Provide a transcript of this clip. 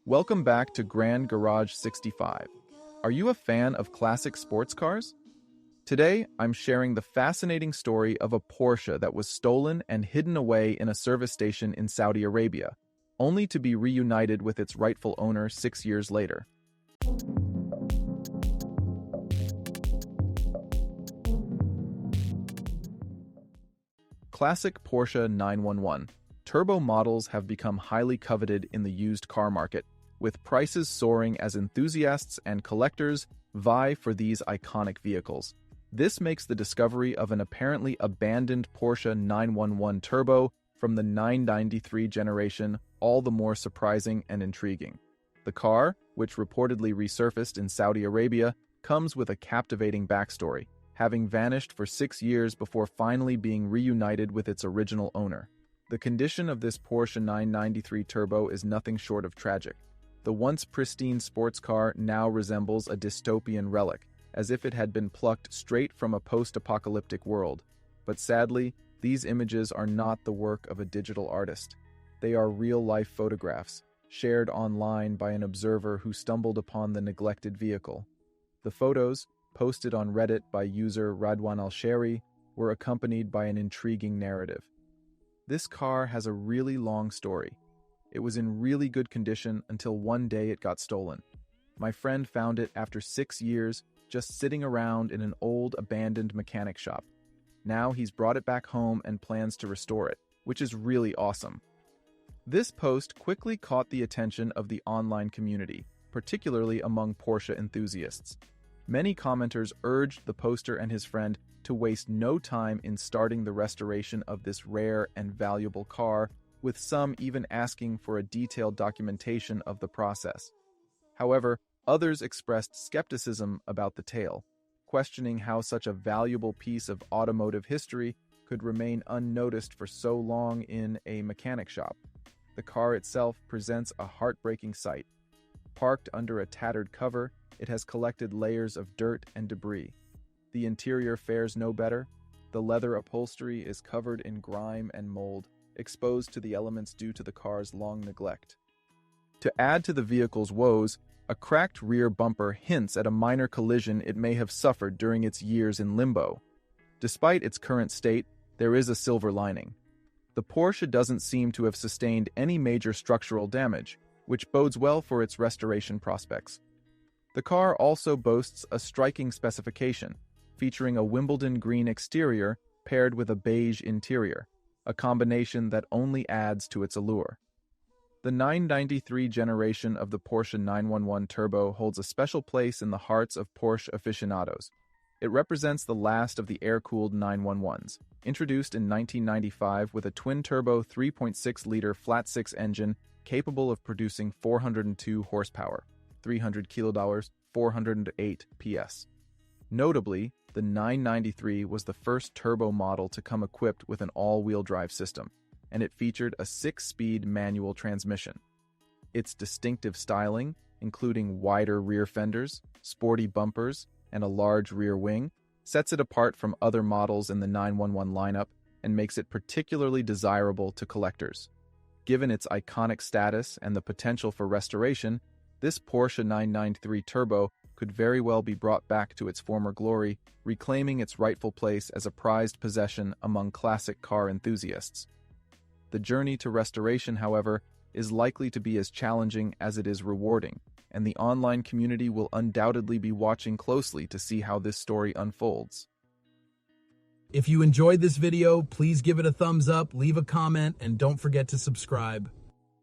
Welcome back to Grand Garage 65. Are you a fan of classic sports cars? Today, I'm sharing the fascinating story of a Porsche that was stolen and hidden away in a service station in Saudi Arabia, only to be reunited with its rightful owner 6 years later. Classic Porsche 911 turbo models have become highly coveted in the used car market, with prices soaring as enthusiasts and collectors vie for these iconic vehicles. This makes the discovery of an apparently abandoned Porsche 911 Turbo from the 993 generation all the more surprising and intriguing. The car, which reportedly resurfaced in Saudi Arabia, comes with a captivating backstory, having vanished for 6 years before finally being reunited with its original owner. The condition of this Porsche 993 Turbo is nothing short of tragic. The once pristine sports car now resembles a dystopian relic, as if it had been plucked straight from a post-apocalyptic world. But sadly, these images are not the work of a digital artist. They are real-life photographs, shared online by an observer who stumbled upon the neglected vehicle. The photos, posted on Reddit by user Radwan Al-Shari, were accompanied by an intriguing narrative. This car has a really long story. It was in really good condition until one day it got stolen. My friend found it after 6 years, just sitting around in an old abandoned mechanic shop. Now he's brought it back home and plans to restore it, which is really awesome. This post quickly caught the attention of the online community, particularly among Porsche enthusiasts. Many commenters urged the poster and his friend to waste no time in starting the restoration of this rare and valuable car, with some even asking for a detailed documentation of the process. However, others expressed skepticism about the tale, questioning how such a valuable piece of automotive history could remain unnoticed for so long in a mechanic shop. The car itself presents a heartbreaking sight. Parked under a tattered cover, it has collected layers of dirt and debris. The interior fares no better. The leather upholstery is covered in grime and mold, exposed to the elements due to the car's long neglect. To add to the vehicle's woes, a cracked rear bumper hints at a minor collision it may have suffered during its years in limbo. Despite its current state, there is a silver lining. The Porsche doesn't seem to have sustained any major structural damage, which bodes well for its restoration prospects. The car also boasts a striking specification, featuring a Wimbledon green exterior paired with a beige interior, a combination that only adds to its allure. The 993 generation of the Porsche 911 Turbo holds a special place in the hearts of Porsche aficionados. It represents the last of the air-cooled 911s, introduced in 1995 with a twin-turbo 3.6-liter flat-six engine capable of producing 402 horsepower, 300 kilowatts, 408 PS. Notably, the 993 was the first turbo model to come equipped with an all-wheel drive system, and it featured a 6-speed manual transmission. Its distinctive styling, including wider rear fenders, sporty bumpers, and a large rear wing, sets it apart from other models in the 911 lineup and makes it particularly desirable to collectors. Given its iconic status and the potential for restoration, this Porsche 993 Turbo could very well be brought back to its former glory, reclaiming its rightful place as a prized possession among classic car enthusiasts. The journey to restoration, however, is likely to be as challenging as it is rewarding, and the online community will undoubtedly be watching closely to see how this story unfolds. If you enjoyed this video, please give it a thumbs up, leave a comment, and don't forget to subscribe.